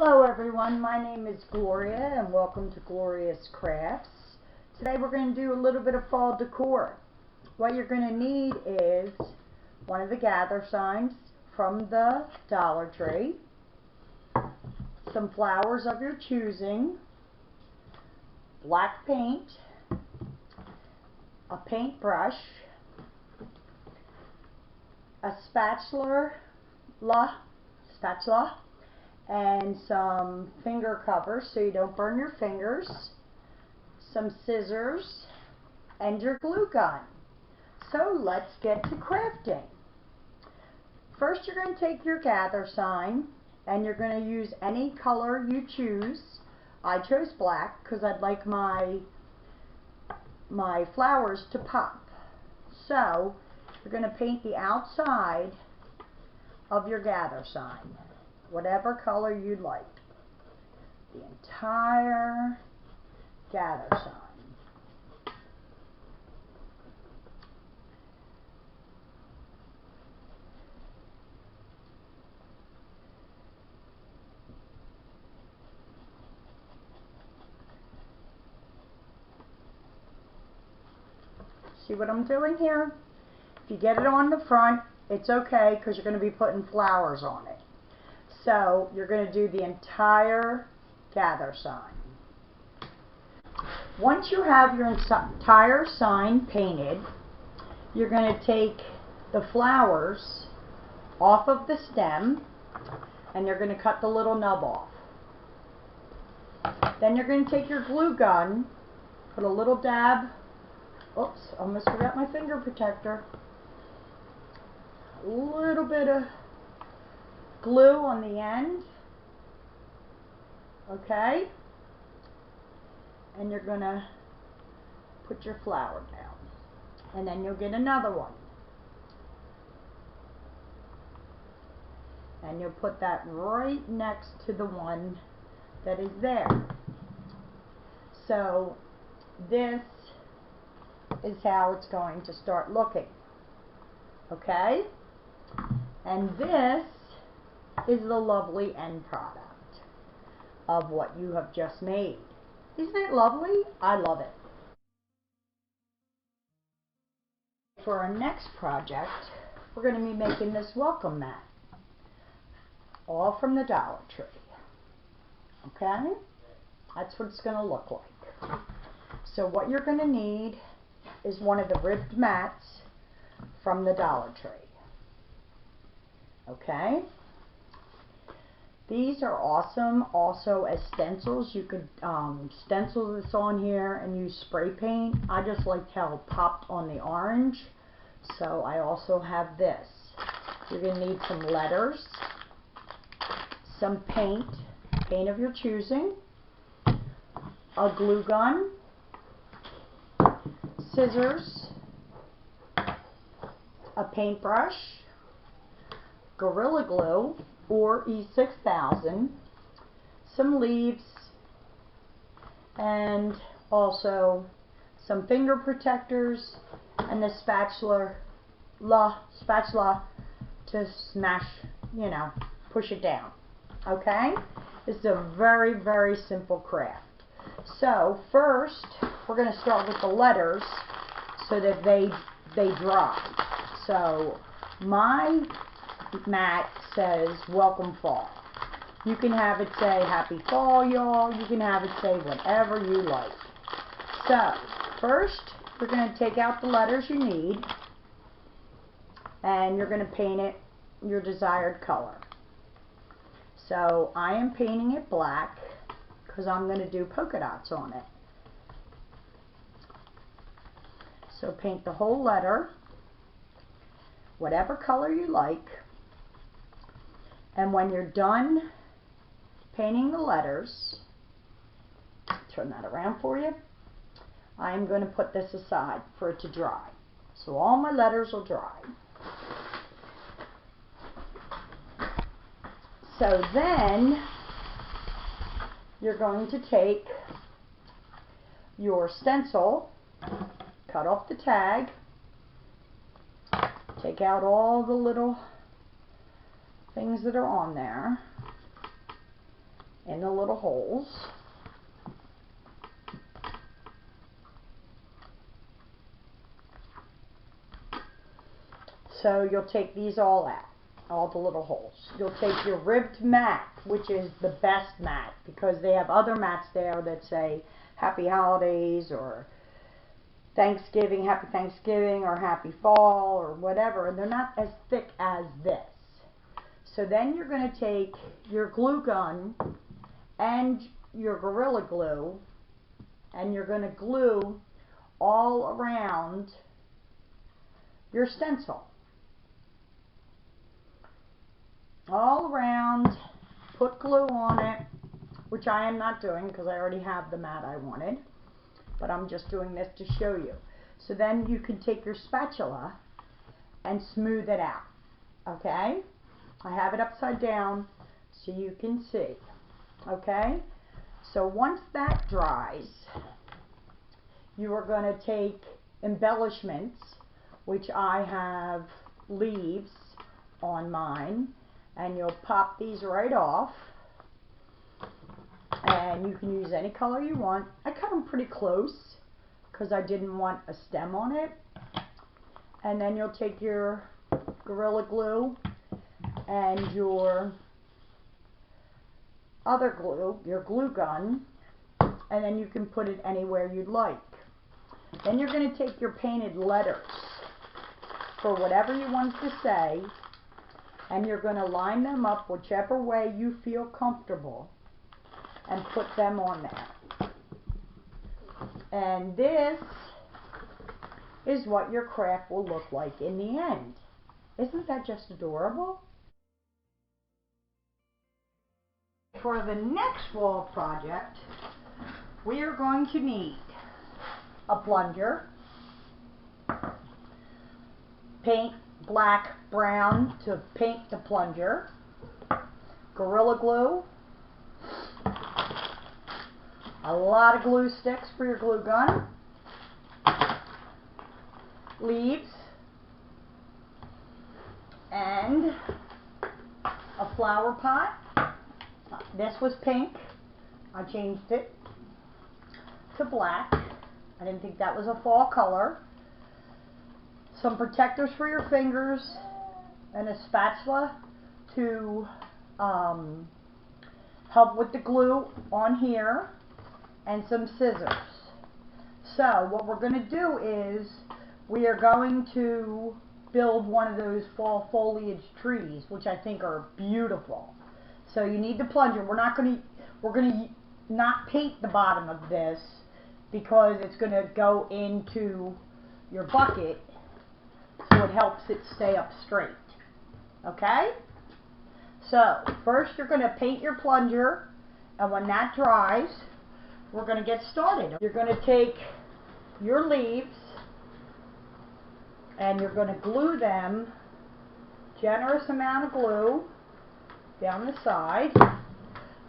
Hello everyone, my name is Gloria and welcome to Gloria's Crafts. Today we're going to do a little bit of fall decor. What you're going to need is one of the gather signs from the Dollar Tree, some flowers of your choosing, black paint, a paintbrush, a spatula, and some finger covers so you don't burn your fingers, some scissors, and your glue gun. So let's get to crafting. First you're going to take your gather sign and you're going to use any color you choose. I chose black because I'd like my flowers to pop. So you're going to paint the outside of your gather sign, whatever color you'd like. The entire gather sign. See what I'm doing here? If you get it on the front, it's okay because you're going to be putting flowers on it. So you're going to do the entire gather sign. Once you have your entire sign painted, you're going to take the flowers off of the stem and you're going to cut the little nub off. Then you're going to take your glue gun, put a little dab, oops, almost forgot my finger protector, a little bit of glue on the end, okay, and you're going to put your flower down, and then you'll get another one, and you'll put that right next to the one that is there. So this is how it's going to start looking, okay, and this is the lovely end product of what you have just made. Isn't it lovely? I love it. For our next project, we're going to be making this welcome mat, all from the Dollar Tree. Okay? That's what it's going to look like. So what you're going to need is one of the ribbed mats from the Dollar Tree. Okay? These are awesome also as stencils. You could stencil this on here and use spray paint. I just liked how it popped on the orange, so I also have this. You're going to need some letters, some paint of your choosing, a glue gun, scissors, a paintbrush, Gorilla Glue or E6000, some leaves, and also some finger protectors and the spatula to smash, you know, push it down. Okay? This is a very, very simple craft. So first we're going to start with the letters so that they dry. So my mat says welcome fall. You can have it say happy fall, y'all. You can have it say whatever you like. So first you're going to take out the letters you need and you're going to paint it your desired color. So I am painting it black because I'm going to do polka dots on it. So paint the whole letter whatever color you like. And when you're done painting the letters, turn that around for you, I'm going to put this aside for it to dry. So all my letters will dry. So then you're going to take your stencil, cut off the tag, take out all the little things that are on there, in the little holes. So you'll take these all out, all the little holes. You'll take your ribbed mat, which is the best mat, because they have other mats there that say Happy Holidays or Thanksgiving, Happy Thanksgiving, or Happy Fall, or whatever, and they're not as thick as this. So then you're going to take your glue gun and your Gorilla Glue, and you're going to glue all around your stencil. All around, put glue on it, which I am not doing because I already have the mat I wanted, but I'm just doing this to show you. So then you can take your spatula and smooth it out, okay? I have it upside down so you can see, okay? So once that dries, you are going to take embellishments, which I have leaves on mine, and you'll pop these right off, and you can use any color you want. I cut them pretty close because I didn't want a stem on it. And then you'll take your Gorilla Glue and your other glue, your glue gun, and then you can put it anywhere you'd like. Then you're going to take your painted letters for whatever you want to say, and you're going to line them up whichever way you feel comfortable and put them on there. And this is what your craft will look like in the end. Isn't that just adorable? For the next wall project, we are going to need a plunger, paint black, brown to paint the plunger, Gorilla Glue, a lot of glue sticks for your glue gun, leaves, and a flower pot. This was pink. I changed it to black. I didn't think that was a fall color. Some protectors for your fingers, and a spatula to help with the glue on here, and some scissors. So what we're going to do is we are going to build one of those fall foliage trees, which I think are beautiful. So you need the plunger. We're going to not paint the bottom of this because it's going to go into your bucket, so it helps it stay up straight. Okay? So first you're going to paint your plunger, and when that dries, we're going to get started. You're going to take your leaves and you're going to glue them, generous amount of glue down the side.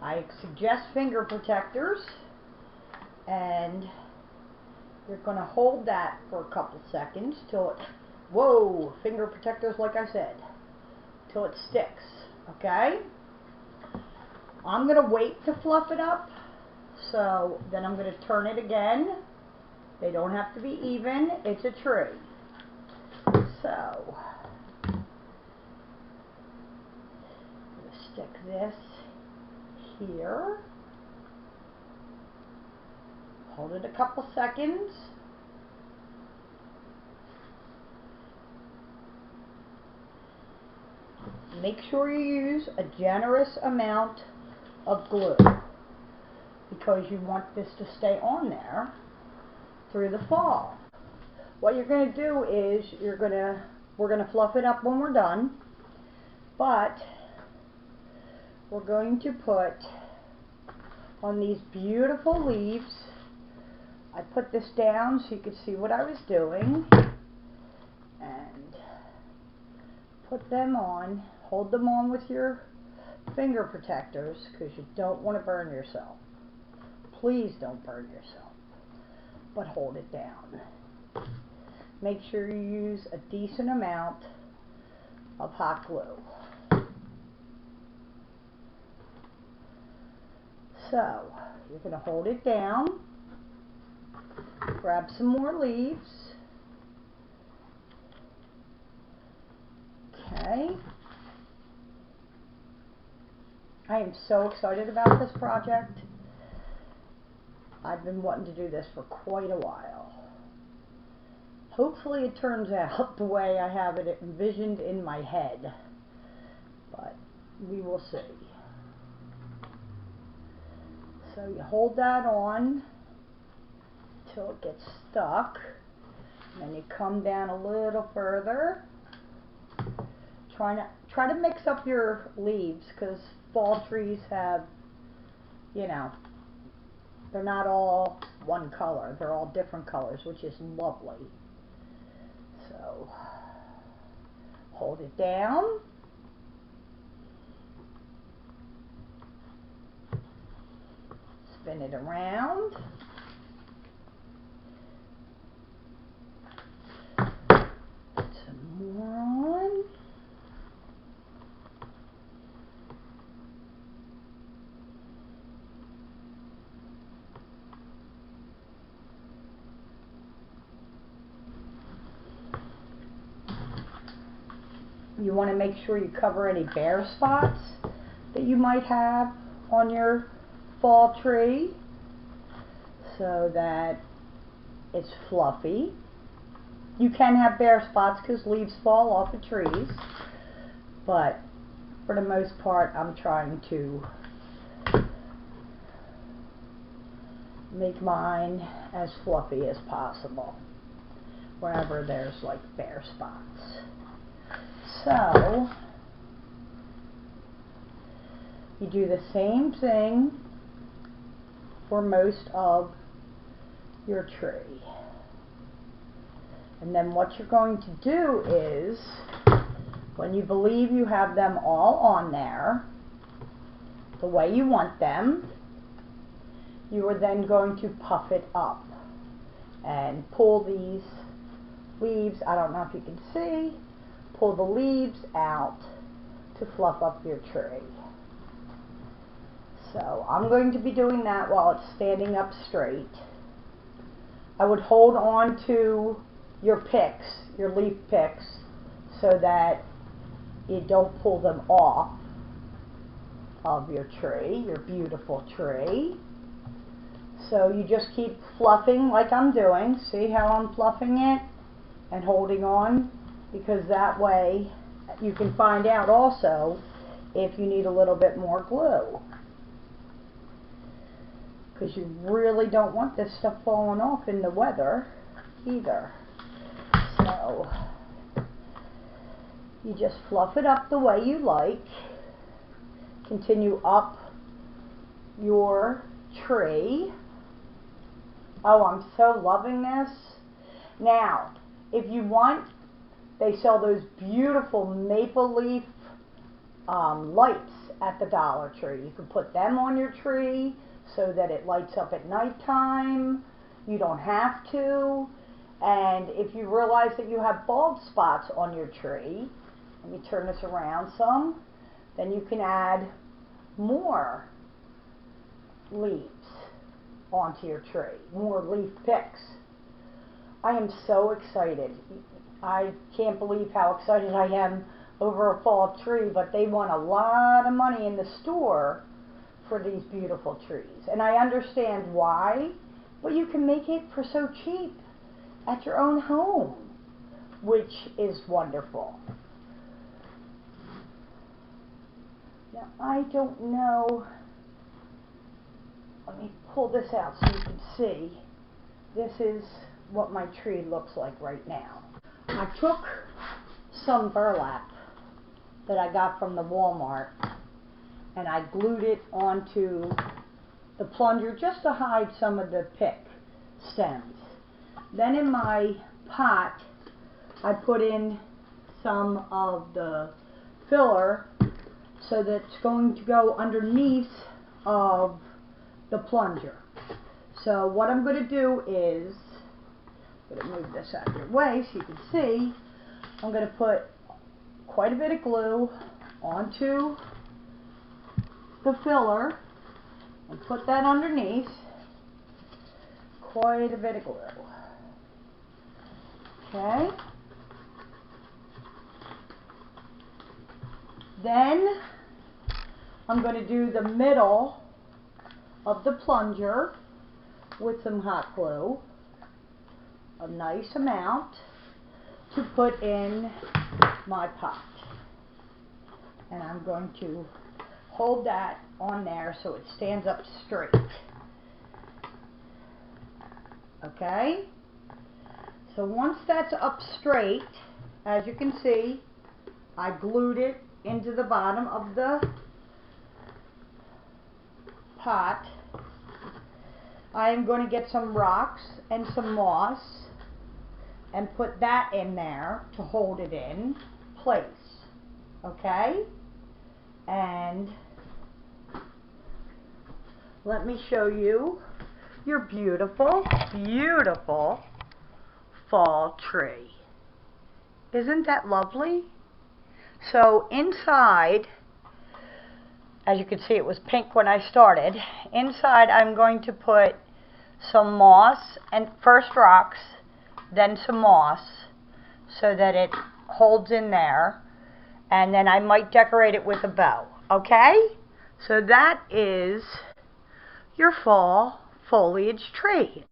I suggest finger protectors, and you're going to hold that for a couple seconds till it, whoa, finger protectors like I said, till it sticks, okay? I'm going to wait to fluff it up, so then I'm going to turn it again. They don't have to be even, it's a tree. So, I'm going to stick this here. Hold it a couple seconds. Make sure you use a generous amount of glue because you want this to stay on there through the fall. What you're going to do is we're going to fluff it up when we're done, but we're going to put on these beautiful leaves. I put this down so you could see what I was doing, and put them on. Hold them on with your finger protectors because you don't want to burn yourself. Please don't burn yourself, but hold it down. Make sure you use a decent amount of hot glue. So you're going to hold it down, grab some more leaves. Okay. I am so excited about this project. I've been wanting to do this for quite a while. Hopefully it turns out the way I have it envisioned in my head, but we will see. So you hold that on till it gets stuck, and then you come down a little further. Try to mix up your leaves, because fall trees have, you know, they're not all one color. They're all different colors, which is lovely. So hold it down. Spin it around. Put some more on. You want to make sure you cover any bare spots that you might have on your fall tree so that it's fluffy. You can have bare spots because leaves fall off of trees, but for the most part I'm trying to make mine as fluffy as possible wherever there's like bare spots. So you do the same thing for most of your tree. And then what you're going to do is, when you believe you have them all on there the way you want them, you are then going to puff it up and pull these leaves, I don't know if you can see, pull the leaves out to fluff up your tree. So I'm going to be doing that while it's standing up straight. I would hold on to your picks, your leaf picks, so that you don't pull them off of your tree, your beautiful tree. So you just keep fluffing like I'm doing. See how I'm fluffing it and holding on? Because that way you can find out also if you need a little bit more glue. Because you really don't want this stuff falling off in the weather either. So you just fluff it up the way you like. Continue up your tree. Oh, I'm so loving this. Now, if you want, they sell those beautiful maple leaf lights at the Dollar Tree. You can put them on your tree so that it lights up at nighttime. You don't have to. And if you realize that you have bald spots on your tree, let me turn this around some, then you can add more leaves onto your tree, more leaf picks. I am so excited. I can't believe how excited I am over a fall tree, but they want a lot of money in the store for these beautiful trees. And I understand why, but you can make it for so cheap at your own home, which is wonderful. Now, I don't know, let me pull this out so you can see. This is what my tree looks like right now. I took some burlap that I got from the Walmart and I glued it onto the plunger just to hide some of the pick stems. Then in my pot I put in some of the filler so that it's going to go underneath of the plunger. So what I'm going to do is, I'm going to move this out of your way so you can see, I'm going to put quite a bit of glue onto the filler, and put that underneath. Quite a bit of glue. Okay. Then I'm going to do the middle of the plunger with some hot glue, a nice amount, to put in my pot. And I'm going to hold that on there so it stands up straight. Okay? So once that's up straight, as you can see, I glued it into the bottom of the pot. I am going to get some rocks and some moss and put that in there to hold it in place. Okay? And let me show you your beautiful, beautiful fall tree. Isn't that lovely? So inside, as you can see, it was pink when I started. Inside I'm going to put some moss, and first rocks, then some moss, so that it holds in there, and then I might decorate it with a bow. Okay? So that is your fall foliage tree.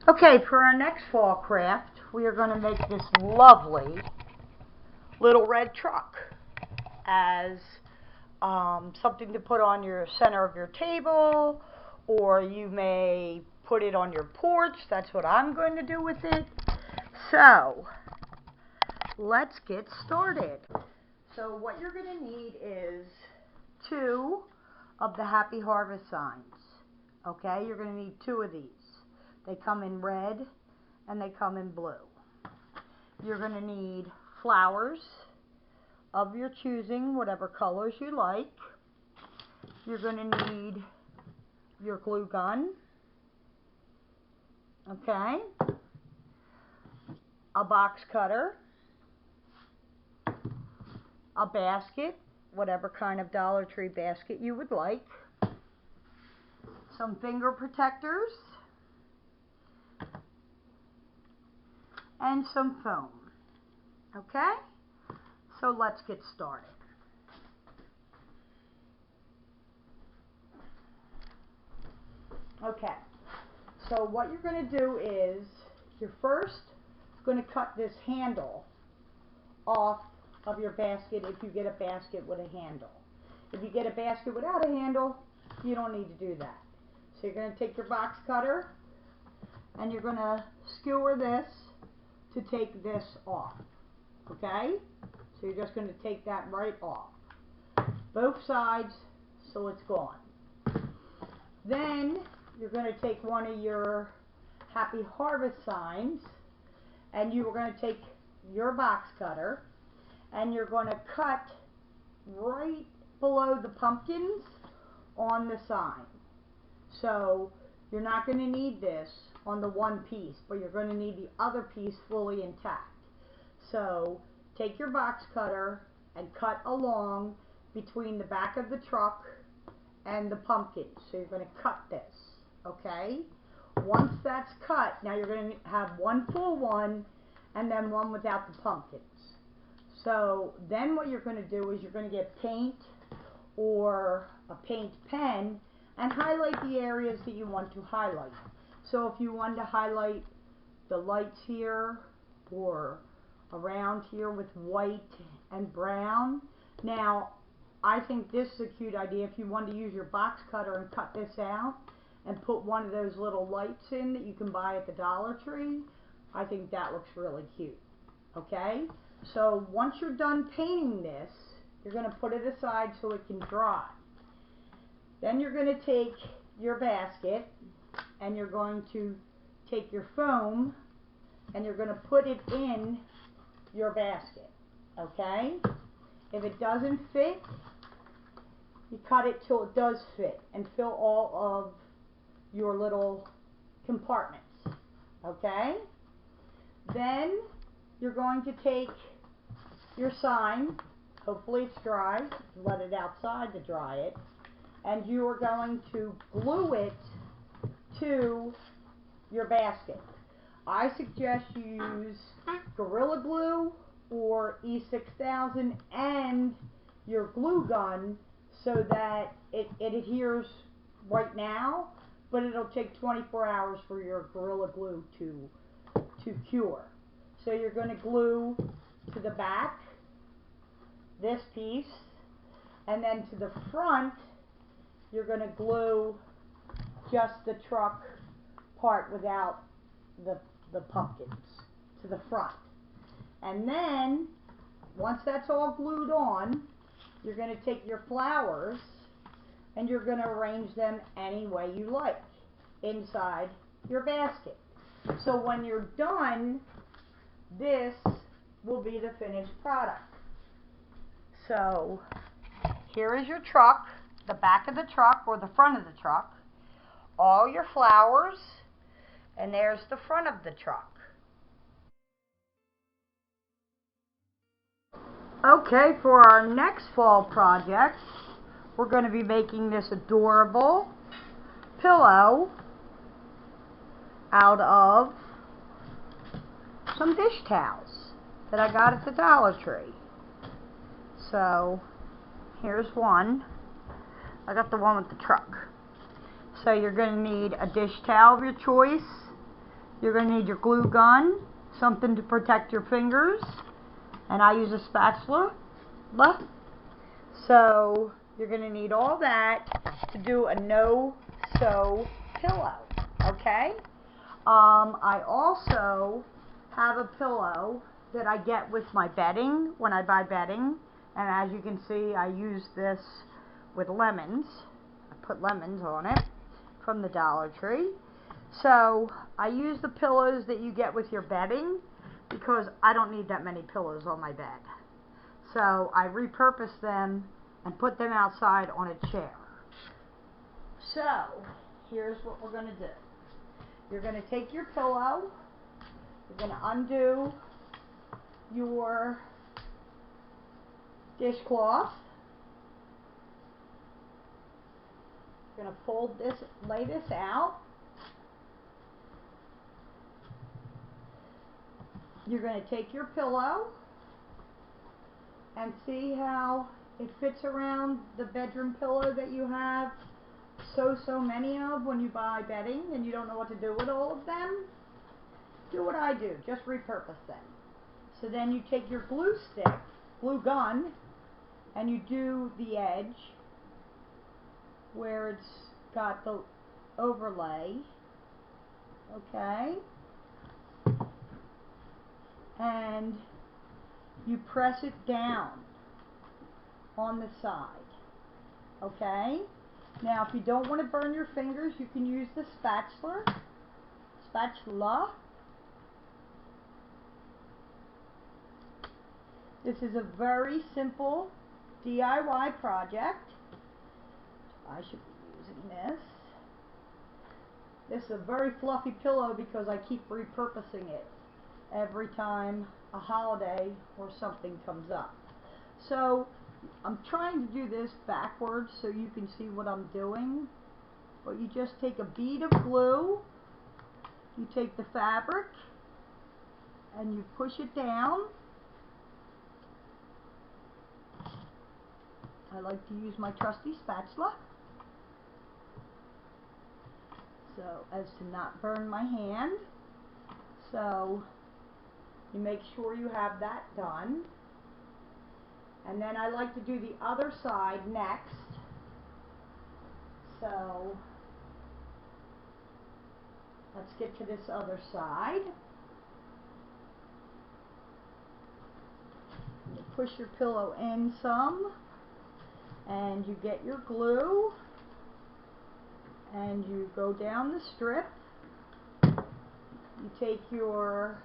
Okay, for our next fall craft, we are going to make this lovely little red truck as something to put on your center of your table, or you may put it on your porch. That's what I'm going to do with it. So let's get started. So what you're going to need is 2 of the Happy Harvest signs. Okay, you're going to need 2 of these. They come in red and they come in blue. You're going to need flowers of your choosing, whatever colors you like. You're going to need your glue gun. Okay. A box cutter. A basket, whatever kind of Dollar Tree basket you would like. Some finger protectors. And some foam. Okay? So let's get started. Okay. So what you're going to do is you're first going to cut this handle off of your basket if you get a basket with a handle. If you get a basket without a handle, you don't need to do that. So you're going to take your box cutter and you're going to skewer this to take this off. Okay? So you're just going to take that right off. Both sides, so it's gone. Then you're going to take one of your Happy Harvest signs and you are going to take your box cutter and you're going to cut right below the pumpkins on the sign. So you're not going to need this on the one piece, but you're going to need the other piece fully intact. So take your box cutter and cut along between the back of the truck and the pumpkins. So you're going to cut this, okay? Once that's cut, now you're going to have one full one and then one without the pumpkins. So then what you're going to do is you're going to get paint or a paint pen and highlight the areas that you want to highlight. So if you want to highlight the lights here or around here with white and brown. Now, I think this is a cute idea. If you want to use your box cutter and cut this out and put one of those little lights in that you can buy at the Dollar Tree, I think that looks really cute. Okay? So once you're done painting this, you're going to put it aside so it can dry. Then you're going to take your basket and you're going to take your foam and you're going to put it in your basket. Okay? If it doesn't fit, you cut it till it does fit and fill all of your little compartments. Okay? Then you're going to take your sign Hopefully it's dry. Let it outside to dry it. And you are going to glue it to your basket. I suggest you use Gorilla Glue or E6000 and your glue gun so that it adheres right now, but it'll take 24 hours for your Gorilla Glue to cure. So you're going to glue to the back this piece, and then to the front you're going to glue just the truck part without the pumpkins to the front. And then once that's all glued on, you're going to take your flowers and you're going to arrange them any way you like inside your basket. So when you're done, this will be the finished product. So here is your truck, the back of the truck or the front of the truck, all your flowers, and there's the front of the truck. Okay, for our next fall project, we're going to be making this adorable pillow out of some dish towels that I got at the Dollar Tree. So here's one. I got the one with the truck. So you're going to need a dish towel of your choice. You're going to need your glue gun, something to protect your fingers, and I use a spatula. So you're going to need all that to do a no-sew pillow, okay? I also have a pillow that I get with my bedding when I buy bedding, and as you can see, I use this with lemons. I put lemons on it from the Dollar Tree. So I use the pillows that you get with your bedding because I don't need that many pillows on my bed. So I repurpose them and put them outside on a chair. So here's what we're going to do. You're going to take your pillow, you're going to undo your dishcloth, you're going to fold this, lay this out. You're going to take your pillow and see how it fits around the bedroom pillow that you have so many of when you buy bedding and you don't know what to do with all of them. Do what I do, just repurpose them. So then you take your glue stick, glue gun, and you do the edge where it's got the overlay, okay? And you press it down on the side, okay? Now if you don't want to burn your fingers, you can use the spatula. This is a very simple DIY project. I should be using this. This is a very fluffy pillow because I keep repurposing it every time a holiday or something comes up. So I'm trying to do this backwards so you can see what I'm doing. But you just take a bead of glue, you take the fabric, and you push it down. I like to use my trusty spatula so as to not burn my hand. So you make sure you have that done. And then I like to do the other side next. So let's get to this other side. You push your pillow in some, and you get your glue, and you go down the strip. You take your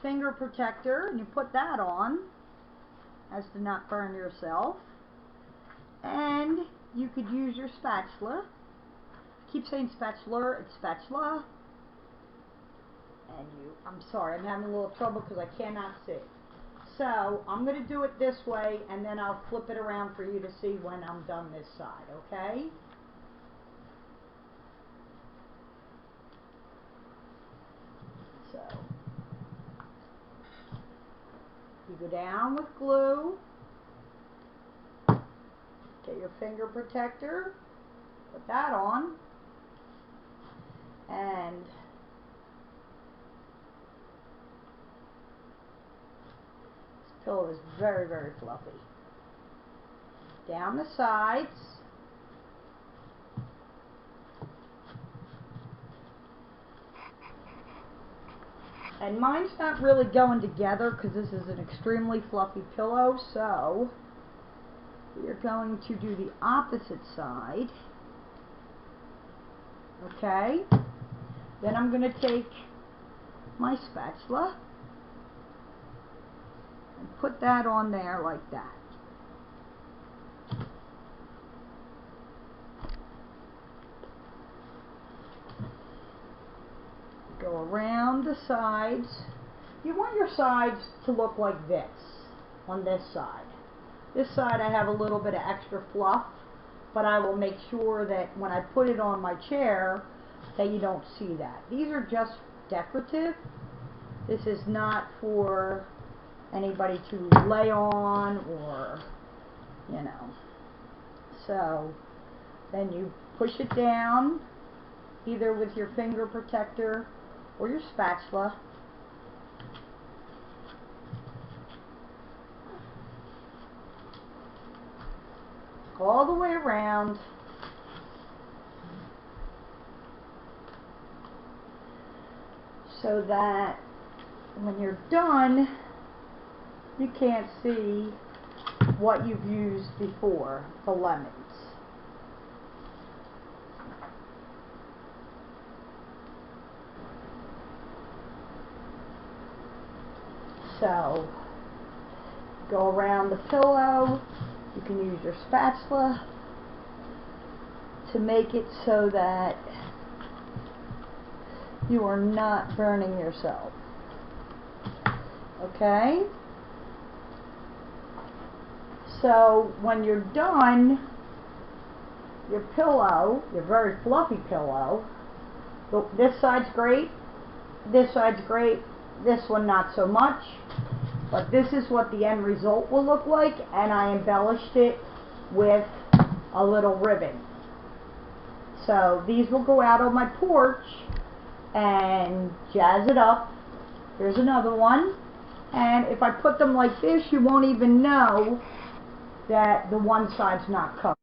finger protector and you put that on as to not burn yourself, and you could use your spatula. I keep saying spatula, it's spatula. And I'm sorry, I'm having a little trouble because I cannot see. So I'm going to do it this way, and then I'll flip it around for you to see when I'm done this side, okay? So you go down with glue, get your finger protector, put that on, and this pillow is very, very fluffy. Down the sides. And mine's not really going together because this is an extremely fluffy pillow, so we're going to do the opposite side. Okay? Then I'm going to take my spatula and put that on there like that. Go around the sides. You want your sides to look like this on this side. This side I have a little bit of extra fluff, but I will make sure that when I put it on my chair that you don't see that. These are just decorative. This is not for anybody to lay on or, you know. So then you push it down either with your finger protector or your spatula. All the way around. So that when you're done, you can't see what you've used before, the lemons. So, go around the pillow. You can use your spatula to make it so that you are not burning yourself. Okay? So, when you're done, your pillow, your very fluffy pillow, this side's great, this side's great, this one not so much, but this is what the end result will look like, and I embellished it with a little ribbon. So these will go out on my porch and jazz it up. Here's another one, and if I put them like this, you won't even know that the one side's not covered.